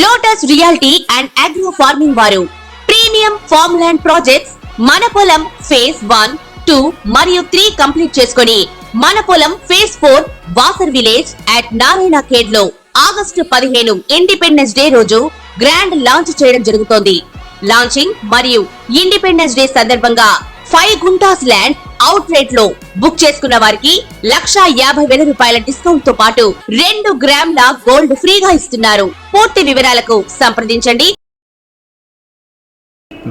Lotus reality and agro farming వారు premium farm land projects మన పొలం ఫేజ్ 1, 2 మరియు 3 కంప్లీట్ చేసుకుని మన పొలం phase 4 Wasar village at Narayana Khed లో ఆగస్టు 15 ఇండిపెండెన్స్ డే రోజు గ్రాండ్ లాంచ్ చేయడం జరుగుతోంది. లాంచింగ్ మరియు ఇండిపెండెన్స్ డే సందర్భంగా 5 గుంటాస్ ల్యాండ్ అవుట్ రేట్ లో బుక్ చేసుకున్న వారికి 1,50,000 రూపాయల డిస్కౌంట్ తో పాటు 2 గ్రాముల గోల్డ్ ఫ్రీగా ఇస్తున్నారు. పూర్తి వివరాలకు సంప్రదించండి.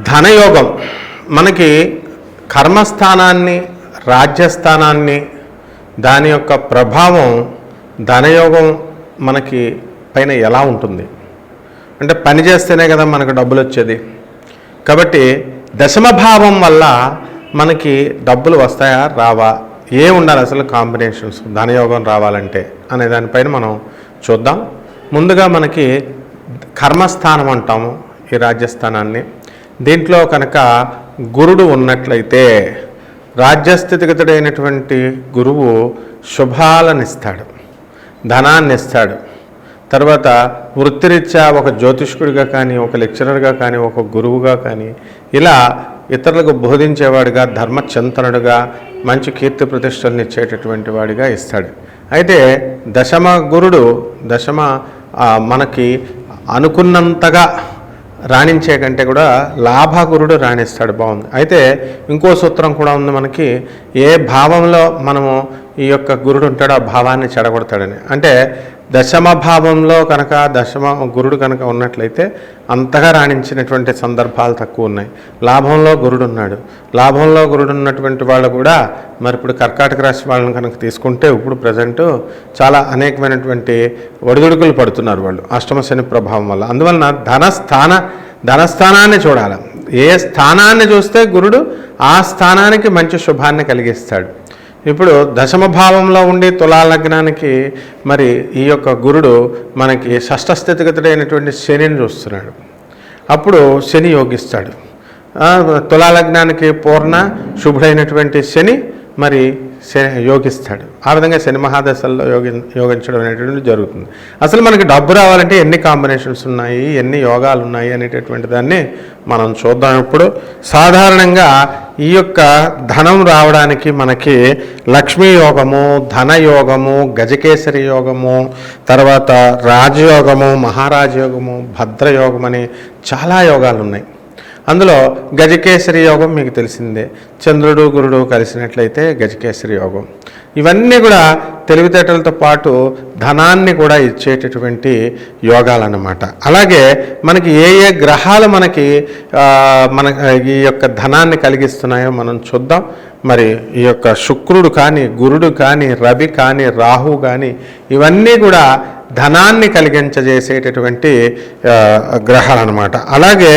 ధనయోగం మనకి కర్మస్థానాన్ని, రాజ్యస్థానాన్ని, దాని యొక్క ప్రభావం ధనయోగం మనకి పైన ఎలా ఉంటుంది అంటే పని చేస్తేనే కదా మనకు డబ్బులు వచ్చేది. కాబట్టి దశమ భావం వల్ల మనకి డబ్బులు వస్తాయా రావా, ఏ ఉండాలి అసలు కాంబినేషన్స్ ధనయోగం రావాలంటే అనే దానిపైన మనం చూద్దాం. ముందుగా మనకి కర్మస్థానం అంటాము ఈ రాజ్యస్థానాన్ని. దీంట్లో కనుక గురుడు ఉన్నట్లయితే రాజ్యస్థితిగతుడైనటువంటి గురువు శుభాలనిస్తాడు, ధనాన్ని ఇస్తాడు. తర్వాత వృత్తిరీత్యా ఒక జ్యోతిష్కుడిగా కానీ, ఒక లెక్చరర్గా కానీ, ఒక గురువుగా కానీ ఇలా ఇతరులకు బోధించేవాడిగా, ధర్మచింతనుడుగా, మంచి కీర్తి ప్రతిష్టలను ఇచ్చేటటువంటి వాడిగా ఇస్తాడు. అయితే దశమ గురుడు మనకి అనుకున్నంతగా రాణించే కంటే కూడా లాభగురుడు రాణిస్తాడు. బాగుంది. అయితే ఇంకో సూత్రం కూడా ఉంది మనకి, ఏ భావంలో మనము ఈ యొక్క గురుడు ఉంటాడో ఆ భావాన్ని చెడగొడతాడని. అంటే దశమ భావంలో కనుక గురుడు కనుక ఉన్నట్లయితే అంతగా రాణించినటువంటి సందర్భాలు తక్కువ ఉన్నాయి. లాభంలో గురుడు ఉన్నాడు. లాభంలో గురుడు ఉన్నటువంటి వాళ్ళు కూడా మరి ఇప్పుడు కర్కాటక రాశి వాళ్ళని కనుక తీసుకుంటే ఇప్పుడు ప్రజెంటు చాలా అనేకమైనటువంటి ఒడిదుడుకులు పడుతున్నారు వాళ్ళు అష్టమ శని ప్రభావం వల్ల. అందువలన ధనస్థానాన్ని చూడాలి. ఏ స్థానాన్ని చూస్తే గురుడు ఆ స్థానానికి మంచి శుభాన్ని కలిగిస్తాడు. ఇప్పుడు దశమ భావంలో ఉండి తులా లగ్నానికి మరి ఈ యొక్క గురుడు మనకి షష్ఠ స్థితిగతుడైనటువంటి శనిని చూస్తున్నాడు. అప్పుడు శని యోగిస్తాడు. తులా లగ్నానికి పూర్ణ శుభుడైనటువంటి శని మరి యోగిస్తాడు. ఆ విధంగా శని మహాదశల్లో యోగించడం అనేటువంటిది జరుగుతుంది. అసలు మనకి డబ్బు రావాలంటే ఎన్ని కాంబినేషన్స్ ఉన్నాయి, ఎన్ని యోగాలు ఉన్నాయి అనేటటువంటి దాన్ని మనం చూద్దాం. ఇప్పుడు సాధారణంగా ఈ యొక్క ధనం రావడానికి మనకి లక్ష్మీ యోగము, ధనయోగము, గజకేసరి యోగము, తర్వాత రాజయోగము, మహారాజయోగము, భద్రయోగం అని చాలా యోగాలు ఉన్నాయి. అందులో గజకేసరి యోగం మీకు తెలిసిందే. చంద్రుడు గురుడు కలిసినట్లయితే గజకేసరి యోగం. ఇవన్నీ కూడా తెలివితేటలతో పాటు ధనాన్ని కూడా ఇచ్చేటటువంటి యోగాలన్నమాట. అలాగే మనకి ఏ ఏ గ్రహాలు మనకి ఈ యొక్క ధనాన్ని కలిగిస్తున్నాయో మనం చూద్దాం. మరి ఈ యొక్క శుక్రుడు కానీ, గురుడు కానీ, రవి కానీ, రాహు కానీ ఇవన్నీ కూడా ధనాన్ని కలిగించజేసేటటువంటి గ్రహాలు అన్నమాట. అలాగే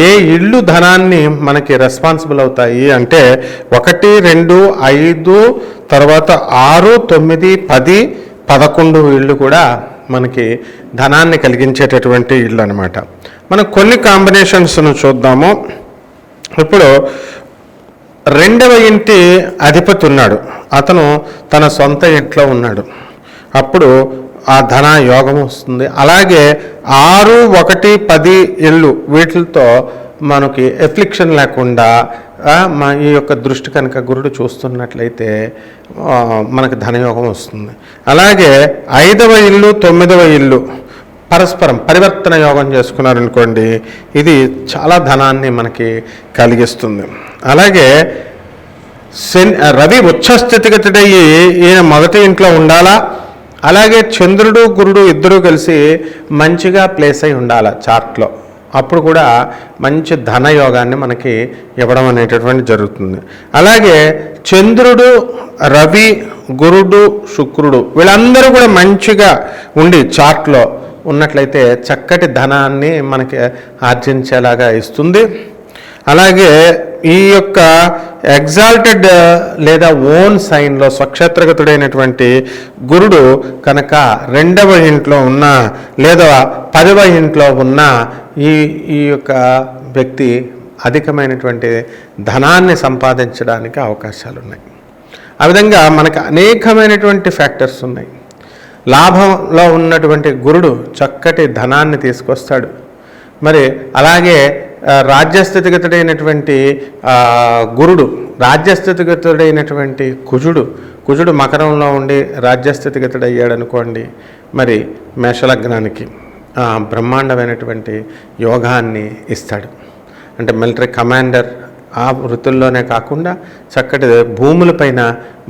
ఏ ఇళ్ళు ధనాన్ని మనకి రెస్పాన్సిబుల్ అవుతాయి అంటే 1, 2, 5 తర్వాత 6, 9, 10, 11 ఇళ్ళు కూడా మనకి ధనాన్ని కలిగించేటటువంటి ఇళ్ళు అనమాట. మనం కొన్ని కాంబినేషన్స్ను చూద్దాము. ఇప్పుడు 2వ ఇంటి అధిపతి ఉన్నాడు, అతను తన సొంత ఇంట్లో ఉన్నాడు, అప్పుడు ఆ ధన యోగం వస్తుంది. అలాగే 6, 1, 10 ఇళ్ళు వీటితో మనకి ఎఫ్లిక్షన్ లేకుండా ఈ యొక్క దృష్టి కనుక గురుడు చూస్తున్నట్లయితే మనకి ధనయోగం వస్తుంది. అలాగే 5వ ఇల్లు, 9వ ఇల్లు పరస్పరం పరివర్తన యోగం చేసుకున్నారనుకోండి, ఇది చాలా ధనాన్ని మనకి కలిగిస్తుంది. అలాగే రవి ఉచ్చస్థితిగతుడయ్యి ఈయన మొదటి ఇంట్లో ఉండాలా. అలాగే చంద్రుడు గురుడు ఇద్దరూ కలిసి మంచిగా ప్లేస్ అయి ఉండాలి చార్ట్లో, అప్పుడు కూడా మంచి ధనయోగాన్ని మనకి ఇవ్వడం అనేటటువంటి జరుగుతుంది. అలాగే చంద్రుడు, రవి, గురుడు, శుక్రుడు వీళ్ళందరూ కూడా మంచిగా ఉండి చార్ట్లో ఉన్నట్లయితే చక్కటి ధనాన్ని మనకి ఆర్జించేలాగా ఇస్తుంది. అలాగే ఈ యొక్క ఎగ్జాల్టెడ్ లేదా ఓన్ సైన్లో స్వక్షేత్రగతుడైనటువంటి గురుడు కనుక 2వ ఇంట్లో ఉన్న లేదా 10వ ఇంట్లో ఉన్న ఈ యొక్క వ్యక్తి అధికమైనటువంటి ధనాన్ని సంపాదించడానికి అవకాశాలు ఉన్నాయి. ఆ విధంగా మనకు అనేకమైనటువంటి ఫ్యాక్టర్స్ ఉన్నాయి. లాభంలో ఉన్నటువంటి గురుడు చక్కటి ధనాన్ని తీసుకొస్తాడు. మరి అలాగే రాజ్యస్థితిగతుడైనటువంటి గురుడు, రాజ్యస్థితిగతుడైనటువంటి కుజుడు మకరంలో ఉండి రాజ్యస్థితిగతుడు అయ్యాడు అనుకోండి, మరి మేషలగ్నానికి బ్రహ్మాండమైనటువంటి యోగాన్ని ఇస్తాడు. అంటే మిలిటరీ కమాండర్ ఆ వృత్తుల్లోనే కాకుండా చక్కటి భూములపైన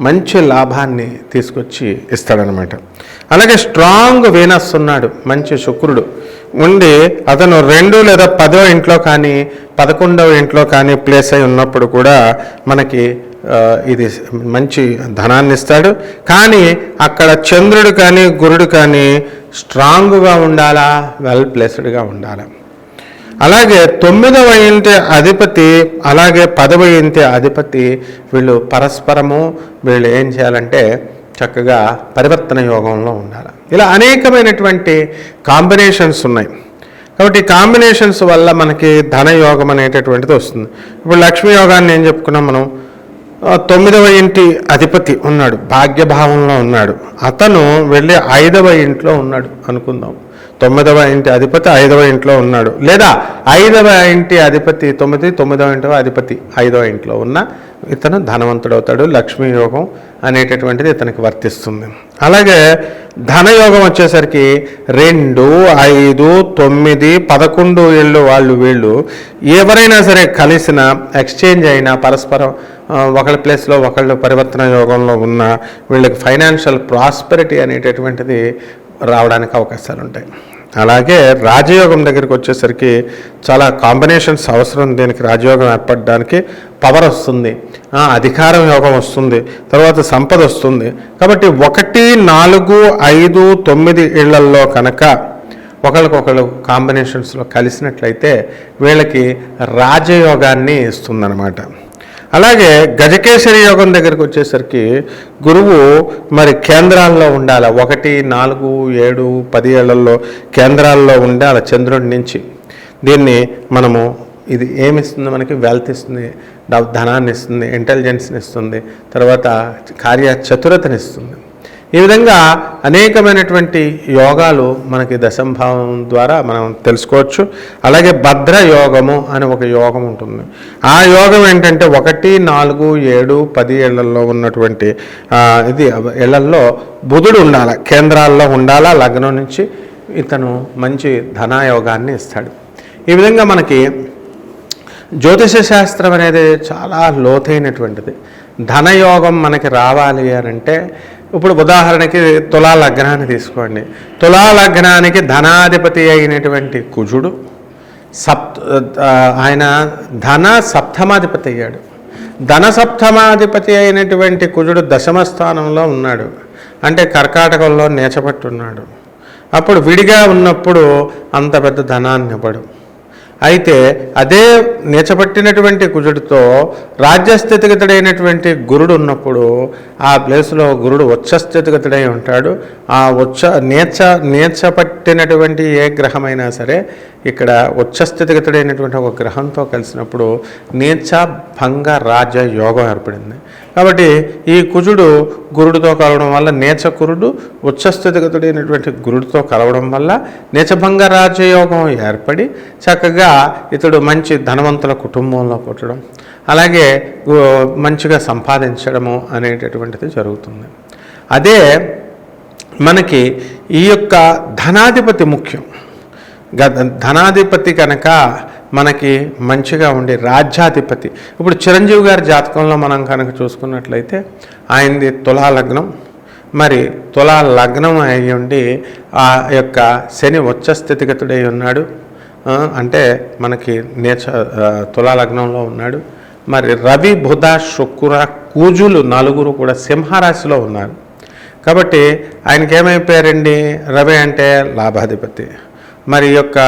మంచి లాభాన్ని తీసుకొచ్చి ఇస్తాడనమాట. అలాగే స్ట్రాంగ్ వీనస్ ఉన్నాడు, మంచి శుక్రుడు ఉండి అతను 2 లేదా 10వ ఇంట్లో కానీ 11వ ఇంట్లో కానీ ప్లేస్ అయి ఉన్నప్పుడు కూడా మనకి ఇది మంచి ధనాన్ని ఇస్తాడు. కానీ అక్కడ చంద్రుడు కానీ గురుడు కానీ స్ట్రాంగ్గా ఉండాలా, వెల్ ప్లేస్డ్గా ఉండాలా. అలాగే 9వ ఇంటి అధిపతి అలాగే 10వ ఇంటి అధిపతి వీళ్ళు పరస్పరము వీళ్ళు ఏం చేయాలంటే చక్కగా పరివర్తన యోగంలో ఉండాలి. ఇలా అనేకమైనటువంటి కాంబినేషన్స్ ఉన్నాయి. కాబట్టి ఈ కాంబినేషన్స్ వల్ల మనకి ధనయోగం అనేటటువంటిది వస్తుంది. ఇప్పుడు లక్ష్మీ యోగాన్ని ఏం చెప్పుకున్నాం మనం, 9వ ఇంటి అధిపతి ఉన్నాడు, భాగ్యభావంలో ఉన్నాడు, అతను వెళ్ళి 5వ ఇంట్లో ఉన్నాడు అనుకుందాం. 9వ ఇంటి అధిపతి 5వ ఇంట్లో ఉన్నాడు, లేదా 5వ ఇంటి అధిపతి 9వ ఇంటి అధిపతి 5వ ఇంట్లో ఉన్న ఇతను ధనవంతుడు అవుతాడు. లక్ష్మీ యోగం అనేటటువంటిది ఇతనికి వర్తిస్తుంది. అలాగే ధనయోగం వచ్చేసరికి 2, 5, 9, 11 ఏళ్ళు వీళ్ళు ఎవరైనా సరే కలిసిన ఎక్స్చేంజ్ అయినా పరస్పరం ఒకళ్ళ ప్లేస్లో ఒకళ్ళు పరివర్తన యోగంలో ఉన్న వీళ్ళకి ఫైనాన్షియల్ ప్రాస్పెరిటీ అనేటటువంటిది రావడానికి అవకాశాలు ఉంటాయి. అలాగే రాజయోగం దగ్గరికి వచ్చేసరికి చాలా కాంబినేషన్స్ అవసరం. దీనికి రాజయోగం ఏర్పడడానికి పవర్ వస్తుంది, అధికారం యోగం వస్తుంది, తర్వాత సంపద వస్తుంది. కాబట్టి 1, 4, 5, 9 ఇళ్లల్లో కనుక ఒకరికొకరు కాంబినేషన్స్లో కలిసినట్లయితే వీళ్ళకి రాజయోగాన్ని ఇస్తుందన్నమాట. అలాగే గజకేసరి యోగం దగ్గరికి వచ్చేసరికి గురువు మరి కేంద్రాల్లో ఉండాలి. 1, 4, 7, 10 ఏళ్లలో కేంద్రాల్లో ఉండాలి చంద్రుడి నుంచి. దీన్ని మనము ఇది ఏమిస్తుంది, మనకి వెల్త్ ఇస్తుంది, ధనాన్ని ఇస్తుంది, ఇంటెలిజెన్స్ని ఇస్తుంది, తర్వాత కార్యచతురతని ఇస్తుంది. ఈ విధంగా అనేకమైనటువంటి యోగాలు మనకి దశంభావం ద్వారా మనం తెలుసుకోవచ్చు. అలాగే భద్ర యోగము అని ఒక యోగం ఉంటుంది. ఆ యోగం ఏంటంటే 1, 4, 7, 10 ఏళ్లలో ఉన్నటువంటి ఇది ఏళ్లలో బుధుడు ఉండాలి, కేంద్రాల్లో ఉండాలా, లగ్నం నుంచి ఇతను మంచి ధనాయోగాన్ని ఇస్తాడు. ఈ విధంగా మనకి జ్యోతిష శాస్త్రం అనేది చాలా లోతైనటువంటిది. ధనయోగం మనకి రావాలి అని అంటే ఇప్పుడు ఉదాహరణకి తులా లగ్నాన్ని తీసుకోండి. తులా లగ్నానికి ధనాధిపతి అయినటువంటి కుజుడు ఆయన ధన సప్తమాధిపతి అయ్యాడు. ధన సప్తమాధిపతి అయినటువంటి కుజుడు 10వ స్థానంలో ఉన్నాడు, అంటే కర్కాటకంలో నీచపట్టున్నాడు. అప్పుడు విడిగా ఉన్నప్పుడు అంత పెద్ద ధనాన్ని ఇవ్వడు. అయితే అదే నీచపట్టినటువంటి కుజుడితో రాజ్యస్థితిగతుడైనటువంటి గురుడు ఉన్నప్పుడు ఆ ప్లేసులో గురుడు ఉచ్చస్థితిగతుడై ఉంటాడు. ఆ నీచపట్టినటువంటి ఏ గ్రహమైనా సరే ఇక్కడ ఉచ్చస్థితిగతుడైనటువంటి ఒక గ్రహంతో కలిసినప్పుడు నీచ భంగ రాజ యోగం ఏర్పడింది. కాబట్టి ఈ కుజుడు గురుడితో కలవడం వల్ల నీచ కురుడు ఉచ్చస్థితిగతుడైనటువంటి గురుడితో కలవడం వల్ల నీచభంగ రాజయోగం ఏర్పడి చక్కగా ఇతడు మంచి ధనవంతుల కుటుంబంలో పుట్టడం, అలాగే మంచిగా సంపాదించడము అనేటటువంటిది జరుగుతుంది. అదే మనకి ఈ యొక్క ధనాధిపతి ముఖ్యం. ధనాధిపతి కనుక మనకి మంచిగా ఉండే రాజ్యాధిపతి. ఇప్పుడు చిరంజీవి గారి జాతకంలో మనం కనుక చూసుకున్నట్లయితే ఆయనది తులా లగ్నం. మరి తులా లగ్నం అయి ఉండి ఆ యొక్క శని ఉచ్చస్థితిగతుడై ఉన్నాడు, అంటే మనకి తులా లగ్నంలో ఉన్నాడు. మరి రవి బుధ శుక్ర కూజులు 4 కూడా సింహరాశిలో ఉన్నారు. కాబట్టి ఆయనకి ఏమైపోయారండి, రవి అంటే లాభాధిపతి, మరి యొక్క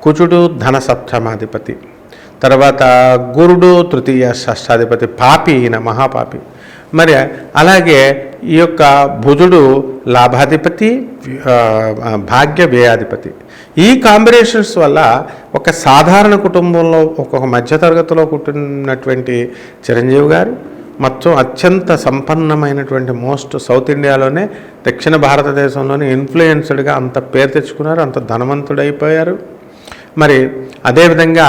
కుజుడు ధన సప్తమాధిపతి, తర్వాత గురుడు తృతీయ షష్టాధిపతి, పాపి ఈయన మహాపాపి. మరి అలాగే ఈ యొక్క బుధుడు లాభాధిపతి, భాగ్య వ్యయాధిపతి. ఈ కాంబినేషన్స్ వల్ల ఒక సాధారణ కుటుంబంలో ఒక్కొక్క మధ్యతరగతిలో పుట్టినటువంటి చిరంజీవి గారు మొత్తం అత్యంత సంపన్నమైనటువంటి సౌత్ ఇండియాలోనే దక్షిణ భారతదేశంలోనే ఇన్ఫ్లుయెన్స్డ్గా అంత పేరు తెచ్చుకున్నారు, అంత ధనవంతుడైపోయారు. మరి అదేవిధంగా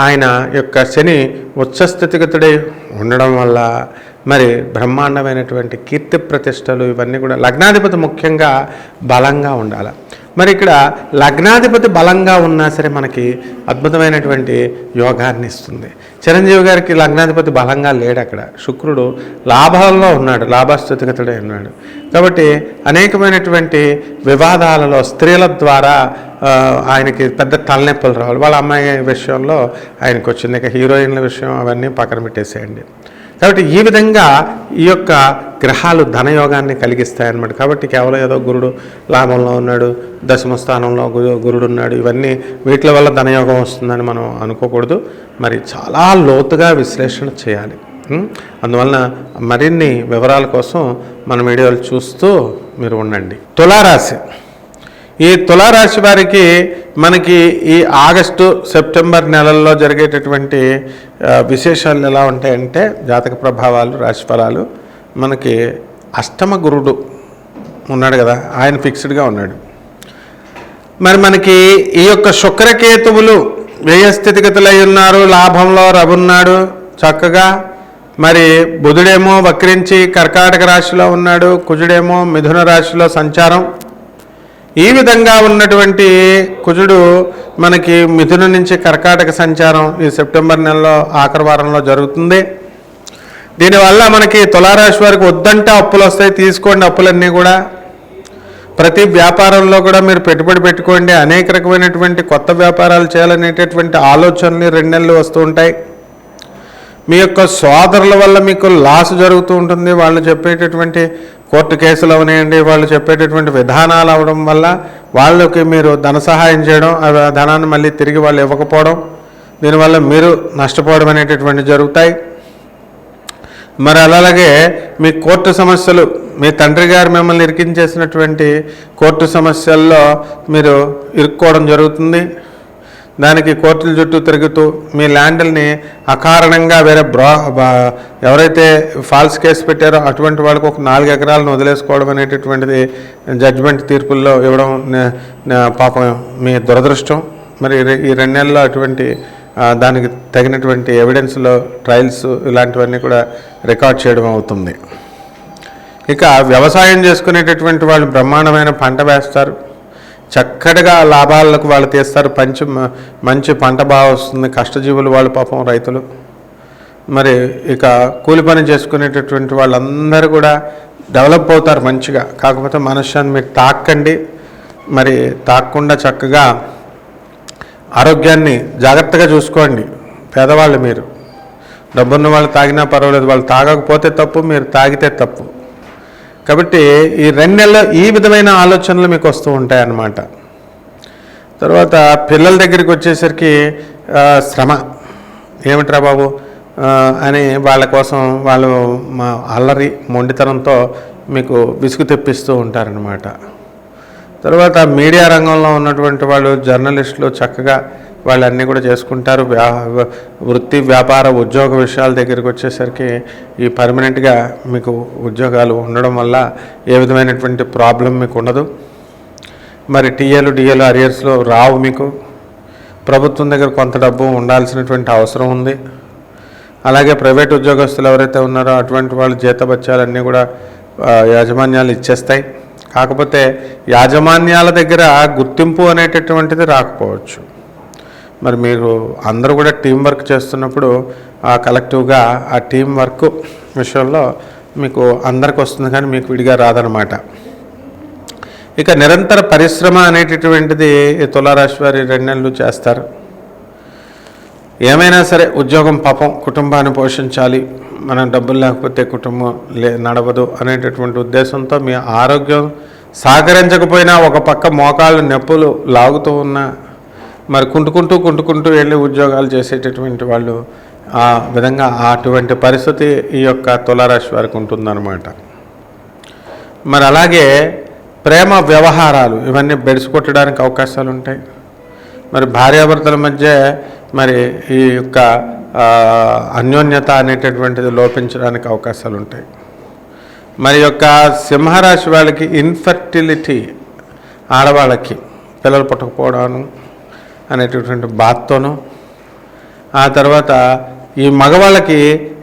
ఆయన యొక్క శని ఉచ్చస్థితిగతుడై ఉండడం వల్ల మరి బ్రహ్మాండమైనటువంటి కీర్తి ప్రతిష్టలు ఇవన్నీ కూడా, లగ్నాధిపతి ముఖ్యంగా బలంగా ఉండాలి. మరి ఇక్కడ లగ్నాధిపతి బలంగా ఉన్నా సరే మనకి అద్భుతమైనటువంటి యోగాన్ని ఇస్తుంది. చిరంజీవి గారికి లగ్నాధిపతి బలంగా లేడు, అక్కడ శుక్రుడు లాభాల్లో ఉన్నాడు, లాభస్థితిగతుడే ఉన్నాడు. కాబట్టి అనేకమైనటువంటి వివాదాలలో స్త్రీల ద్వారా ఆయనకి పెద్ద తలనొప్పులు రావాలి. వాళ్ళ అమ్మాయి విషయంలో ఆయనకు వచ్చింది. ఇక హీరోయిన్ల విషయం అవన్నీ పక్కన పెట్టేసేయండి. కాబట్టి ఈ విధంగా ఈ యొక్క గ్రహాలు ధనయోగాన్ని కలిగిస్తాయన్నమాట. కాబట్టి కేవలం ఏదో గురుడు లాభంలో ఉన్నాడు, దశమ స్థానంలో గురుడు ఉన్నాడు, ఇవన్నీ వీటి వల్ల ధనయోగం వస్తుందని మనం అనుకోకూడదు. మరి చాలా లోతుగా విశ్లేషణ చేయాలి. అందువలన మరిన్ని వివరాల కోసం మన వీడియోలు చూస్తూ మీరు ఉండండి. తులారాశి. ఈ తులారాశి వారికి మనకి ఈ ఆగస్టు సెప్టెంబర్ నెలల్లో జరిగేటటువంటి విశేషాలు ఎలా ఉంటాయంటే, జాతక ప్రభావాలు, రాశిఫలాలు. మనకి అష్టమ గురుడు ఉన్నాడు కదా, ఆయన ఫిక్స్డ్గా ఉన్నాడు. మరి మనకి ఈ యొక్క శుక్రకేతువులు వ్యయస్థితిగతులై ఉన్నారు, లాభంలో రవున్నాడు చక్కగా. మరి బుధుడేమో వక్రించి కర్కాటక రాశిలో ఉన్నాడు, కుజుడేమో మిథున రాశిలో సంచారం. ఈ విధంగా ఉన్నటువంటి కుజుడు మనకి మిథున నుంచి కర్కాటక సంచారం ఈ సెప్టెంబర్ నెలలో ఆఖరి వారంలో జరుగుతుంది. దీనివల్ల మనకి తులారాశి వారికి వద్దంటే అప్పులు వస్తాయి, తీసుకోండి అప్పులన్నీ కూడా. ప్రతి వ్యాపారంలో కూడా మీరు పెట్టుబడి పెట్టుకోండి, అనేక రకమైనటువంటి కొత్త వ్యాపారాలు చేయాలనేటటువంటి ఆలోచనలు 2 నెలలు వస్తూ ఉంటాయి. మీ యొక్క సోదరుల వల్ల మీకు లాస్ జరుగుతూ ఉంటుంది. వాళ్ళు చెప్పేటటువంటి కోర్టు కేసులు అవనేయండి, వాళ్ళు చెప్పేటటువంటి విధానాలు అవడం వల్ల వాళ్ళకి మీరు ధన సహాయం చేయడం, ఆ ధనాన్ని మళ్ళీ తిరిగి వాళ్ళు ఇవ్వకపోవడం, దీనివల్ల మీరు నష్టపోవడం అనేటటువంటి జరుగుతాయి. మరి అలాగే మీ కోర్టు సమస్యలు, మీ తండ్రి గారు మిమ్మల్ని ఇరికించేసినటువంటి కోర్టు సమస్యల్లో మీరు ఇరుక్కోవడం జరుగుతుంది. దానికి కోర్టుల చుట్టూ తిరుగుతూ మీ ల్యాండ్ని అకారణంగా వేరే ఎవరైతే ఫాల్స్ కేసు పెట్టారో అటువంటి వాళ్ళకు ఒక 4 ఎకరాలను వదిలేసుకోవడం అనేటటువంటిది జడ్జిమెంట్ తీర్పుల్లో ఇవ్వడం పాపం మీ దురదృష్టం. మరి ఈ 2 నెలల్లో అటువంటి దానికి తగినటువంటి ఎవిడెన్స్లో ట్రయల్స్ ఇలాంటివన్నీ కూడా రికార్డ్ చేయడం అవుతుంది. ఇక వ్యవసాయం చేసుకునేటటువంటి వాళ్ళు బ్రహ్మాండమైన పంట వేస్తారు, చక్కటిగా లాభాలకు వాళ్ళు తీస్తారు, మంచి పంట బాగా వస్తుంది. కష్టజీవులు వాళ్ళు పాపం రైతులు. మరి ఇక కూలి పని చేసుకునేటటువంటి వాళ్ళందరూ కూడా డెవలప్ అవుతారు మంచిగా. కాకపోతే మనశ్శాన్ని మీరు తాకండి, మరి తాకకుండా చక్కగా ఆరోగ్యాన్ని జాగ్రత్తగా చూసుకోండి. పేదవాళ్ళు మీరు, డబ్బున్న వాళ్ళు తాగినా పర్వాలేదు, వాళ్ళు తాగకపోతే తప్పు, మీరు తాగితే తప్పు. కాబట్టి ఈ 2 నెలల్లో ఈ విధమైన ఆలోచనలు మీకు వస్తూ ఉంటాయన్నమాట. తర్వాత పిల్లల దగ్గరికి వచ్చేసరికి శ్రమ, ఏమిట్రా బాబు అని వాళ్ళ కోసం వాళ్ళు అల్లరి మొండితనంతో మీకు విసుగు తెప్పిస్తూ ఉంటారనమాట. తర్వాత మీడియా రంగంలో ఉన్నటువంటి వాళ్ళు, జర్నలిస్టులు చక్కగా వాళ్ళన్నీ కూడా చేసుకుంటారు. వృత్తి వ్యాపార ఉద్యోగ విషయాల దగ్గరికి వచ్చేసరికి ఈ పర్మనెంట్గా మీకు ఉద్యోగాలు ఉండడం వల్ల ఏ విధమైనటువంటి ప్రాబ్లం మీకు ఉండదు. మరి టీఏలు డిఏలు అరియర్స్లో రావు మీకు. ప్రభుత్వం దగ్గర కొంత డబ్బు ఉండాల్సినటువంటి అవసరం ఉంది. అలాగే ప్రైవేట్ ఉద్యోగస్తులు ఎవరైతే ఉన్నారో అటువంటి వాళ్ళు జీతభత్యాలన్నీ కూడా యాజమాన్యాలు ఇచ్చేస్తాయి. కాకపోతే యాజమాన్యాల దగ్గర గుర్తింపు అనేటటువంటిది రాకపోవచ్చు. మరి మీరు అందరూ కూడా టీం వర్క్ చేస్తున్నప్పుడు కలెక్టివ్గా ఆ టీం వర్క్ విషయంలో మీకు అందరికి వస్తుంది, కానీ మీకు విడిగా రాదనమాట. ఇక నిరంతర పరిశ్రమ అనేటటువంటిది తులారాశి వారి 2 నెలలు చేస్తారు. ఏమైనా సరే ఉద్యోగం పాపం కుటుంబాన్ని పోషించాలి, మనం డబ్బులు లేకపోతే కుటుంబం నడవదు అనేటటువంటి ఉద్దేశంతో మీ ఆరోగ్యం సహకరించకపోయినా ఒక పక్క మోకాళ్ళు నొప్పులు లాగుతూ ఉన్నా మరి కుంటుకుంటూ వెళ్ళి ఉద్యోగాలు చేసేటటువంటి వాళ్ళు ఆ విధంగా అటువంటి పరిస్థితి ఈ యొక్క తులారాశి వారికి ఉంటుందన్నమాట. మరి అలాగే ప్రేమ వ్యవహారాలు ఇవన్నీ బెడిసి కొట్టడానికి అవకాశాలు ఉంటాయి. మరి భార్యాభర్తల మధ్య మరి ఈ యొక్క అన్యోన్యత అనేటటువంటిది లోపించడానికి అవకాశాలు ఉంటాయి. మరి యొక్క సింహరాశి వాళ్ళకి ఇన్ఫర్టిలిటీ, ఆడవాళ్ళకి పిల్లలు పుట్టకపోవడం అనేటటువంటి బాధతోనూ, ఆ తర్వాత ఈ మగవాళ్ళకి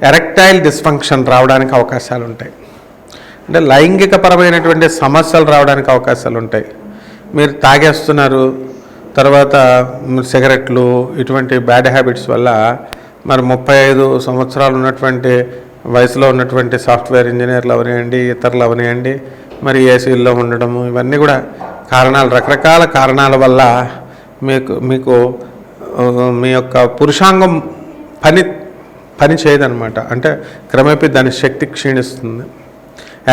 ఎరెక్టైల్ డిస్ఫంక్షన్ రావడానికి అవకాశాలు ఉంటాయి. అంటే లైంగికపరమైనటువంటి సమస్యలు రావడానికి అవకాశాలు ఉంటాయి. మీరు తాగేస్తున్నారు, తర్వాత సిగరెట్లు, ఇటువంటి బ్యాడ్ హ్యాబిట్స్ వల్ల మరి 35 సంవత్సరాలు ఉన్నటువంటి వయసులో ఉన్నటువంటి సాఫ్ట్వేర్ ఇంజనీర్లు అవనివ్వండి, ఇతరులు అవనివ్వండి, మరి ఏసీల్లో ఉండడము, ఇవన్నీ కూడా కారణాలు, రకరకాల కారణాల వల్ల మీకు మీ యొక్క పురుషాంగం పని చేయదనమాట. అంటే క్రమేపీ దాని శక్తి క్షీణిస్తుంది.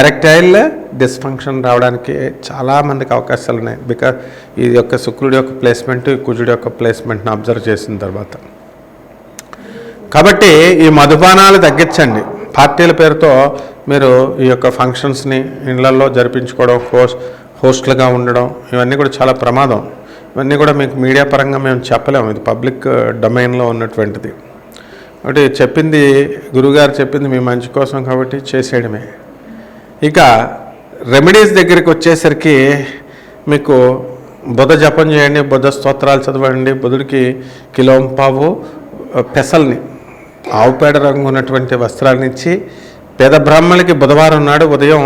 ఎరెక్టైల్ డిస్ఫంక్షన్ రావడానికి చాలామందికి అవకాశాలు ఉన్నాయి. బికాజ్ ఈ యొక్క శుక్రుడి యొక్క ప్లేస్మెంట్, కుజుడి యొక్క ప్లేస్మెంట్ని అబ్జర్వ్ చేసిన తర్వాత. కాబట్టి ఈ మధుపానాలు తగ్గించండి. పార్టీల పేరుతో మీరు ఈ యొక్క ఫంక్షన్స్ని ఇళ్లలో జరిపించుకోవడం, హోస్ట్లుగా ఉండడం, ఇవన్నీ కూడా చాలా ప్రమాదం. ఇవన్నీ కూడా మీకు మీడియా పరంగా మేము చెప్పలేము, ఇది పబ్లిక్ డొమైన్లో ఉన్నటువంటిది. కాబట్టి చెప్పింది గురుగారు చెప్పింది మీ మంచి కోసం కాబట్టి చేసేయడమే. ఇక రెమెడీస్ దగ్గరికి వచ్చేసరికి మీకు బుధ జపం చేయండి, బుధ స్తోత్రాలు చదవండి. బుధుడికి కిలోంపావు పెసల్ని, ఆవు పేడ రంగు ఉన్నటువంటి వస్త్రాలను ఇచ్చి పేద బ్రాహ్మణులకి బుధవారం నాడు ఉదయం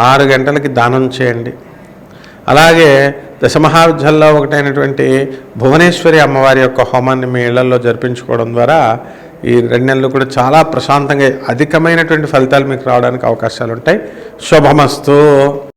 6 గంటలకి దానం చేయండి. అలాగే దశమహావిద్యల్లో ఒకటైనటువంటి భువనేశ్వరి అమ్మవారి యొక్క హోమాన్ని మీ ఇళ్లలో జరిపించుకోవడం ద్వారా ఈ 2 నెలలు కూడా చాలా ప్రశాంతంగా అధికమైనటువంటి ఫలితాలు మీకు రావడానికి అవకాశాలు ఉంటాయి. శుభమస్తు.